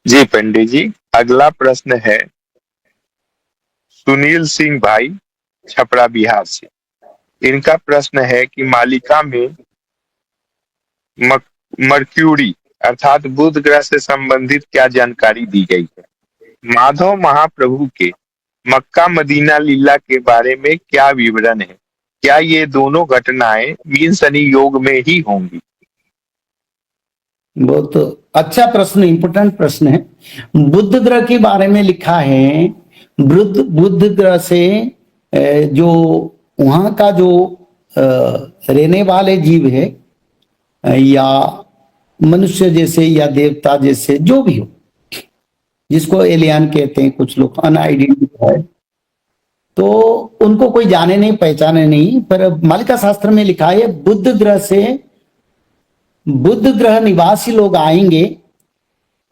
जी पंडित जी, अगला प्रश्न है सुनील सिंह भाई, छपरा बिहार से। इनका प्रश्न है कि मालिका में मर्क्यूरी अर्थात बुध ग्रह से संबंधित क्या जानकारी दी गई है। माधव महाप्रभु के मक्का मदीना लीला के बारे में क्या विवरण है। क्या ये दोनों घटनाएं मीन शनि योग में ही होंगी। बहुत अच्छा प्रश्न, इंपोर्टेंट प्रश्न है। बुध ग्रह के बारे में लिखा है, बुध ग्रह से जो वहां का जो रहने वाले जीव है, या मनुष्य जैसे या देवता जैसे जो भी हो, जिसको एलियन कहते हैं कुछ लोग, अनआइडेंटिफाइड, तो उनको कोई जाने नहीं पहचाने नहीं। पर मालिका शास्त्र में लिखा है बुध ग्रह से बुध ग्रह निवासी लोग आएंगे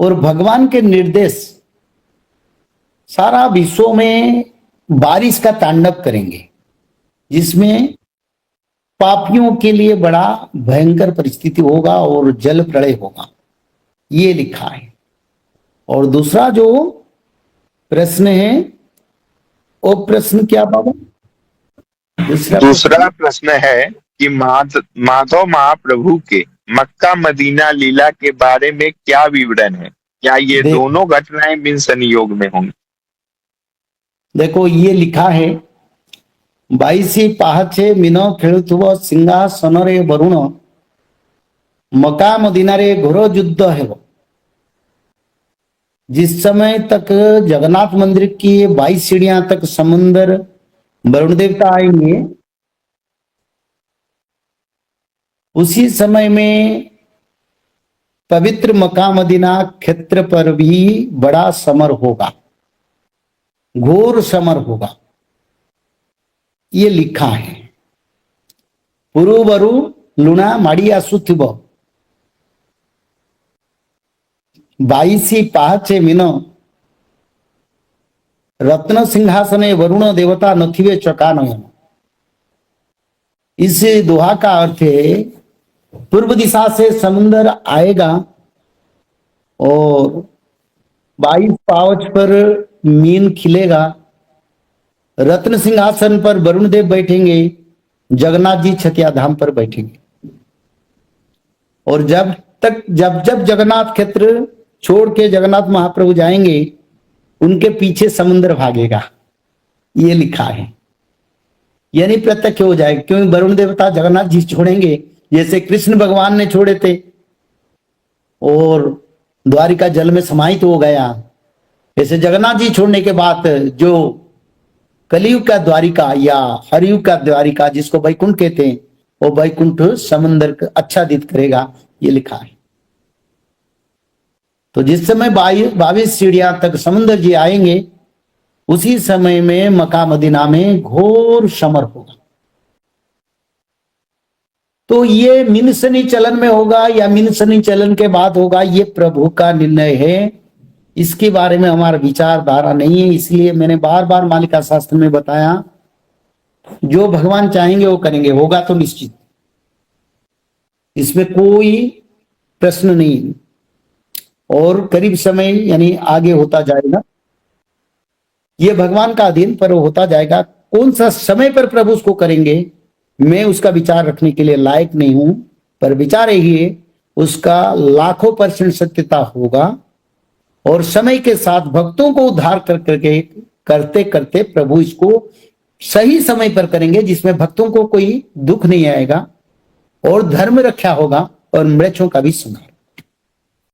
और भगवान के निर्देश सारा विश्व में बारिश का तांडव करेंगे, जिसमें पापियों के लिए बड़ा भयंकर परिस्थिति होगा और जल प्रलय होगा, ये लिखा है। और दूसरा जो प्रश्न है, वो प्रश्न क्या बाबा? दूसरा प्रश्न है कि माधव महाप्रभु के मक्का मदीना लीला के बारे में क्या विवरण है। क्या ये दोनों घटनाएं मीन शनि योग में होंगी। देखो ये लिखा है, 22 पाहचे मीन खेलुव सिंहासन रे वरुण, मक्का मदीना रे घोर युद्ध है। जिस समय तक जगन्नाथ मंदिर की 22 सीढ़ियां तक समुद्र वरुण देवता आएंगे, उसी समय में पवित्र मक्का मदीना क्षेत्र पर भी बड़ा समर होगा, घोर समर होगा, ये लिखा है। पुरुवरु लुणा माड़ी आसुथिब 22 पाहचे मीन, रत्न सिंहासने वरुण देवता नथिवे चकानयन। इस दोहा का अर्थ है, पूर्व दिशा से समुद्र आएगा और 22 पावच पर मीन खिलेगा, रत्न सिंहासन पर वरुण देव बैठेंगे, जगन्नाथ जी छतिया धाम पर बैठेंगे। और जब जगन्नाथ क्षेत्र छोड़ के जगन्नाथ महाप्रभु जाएंगे, उनके पीछे समुद्र भागेगा, ये लिखा है। यानी प्रत्यक्ष हो जाएगा, क्योंकि वरुण देवता जगन्नाथ जी छोड़ेंगे, जैसे कृष्ण भगवान ने छोड़े थे और द्वारिका जल में समाहित हो गया, ऐसे जगन्नाथ जी छोड़ने के बाद जो कलियुग का द्वारिका या हरयुग का द्वारिका, जिसको वैकुंठ कहते हैं, वो वैकुंठ समुद्र आच्छादित करेगा, ये लिखा है। तो जिस समय 22 सीढ़ियां तक समुद्र जी आएंगे, उसी समय में मक्का मदीना में घोर समर होगा। तो ये मीन शनि चलन में होगा या मीन शनि चलन के बाद होगा, ये प्रभु का निर्णय है। इसके बारे में हमारा विचारधारा नहीं है। इसलिए मैंने बार बार मालिका शास्त्र में बताया, जो भगवान चाहेंगे वो करेंगे, होगा तो निश्चित, इसमें कोई प्रश्न नहीं। और करीब समय यानी आगे होता जाएगा, ये भगवान का अधीन पर होता जाएगा। कौन सा समय पर प्रभु उसको करेंगे, मैं उसका विचार रखने के लिए लायक नहीं हूं, पर विचार यही है, उसका लाखों % सत्यता होगा। और समय के साथ भक्तों को उद्धार करते करते प्रभु इसको सही समय पर करेंगे, जिसमें भक्तों को कोई दुख नहीं आएगा और धर्म रक्षा होगा और मृक्षों का भी संहार।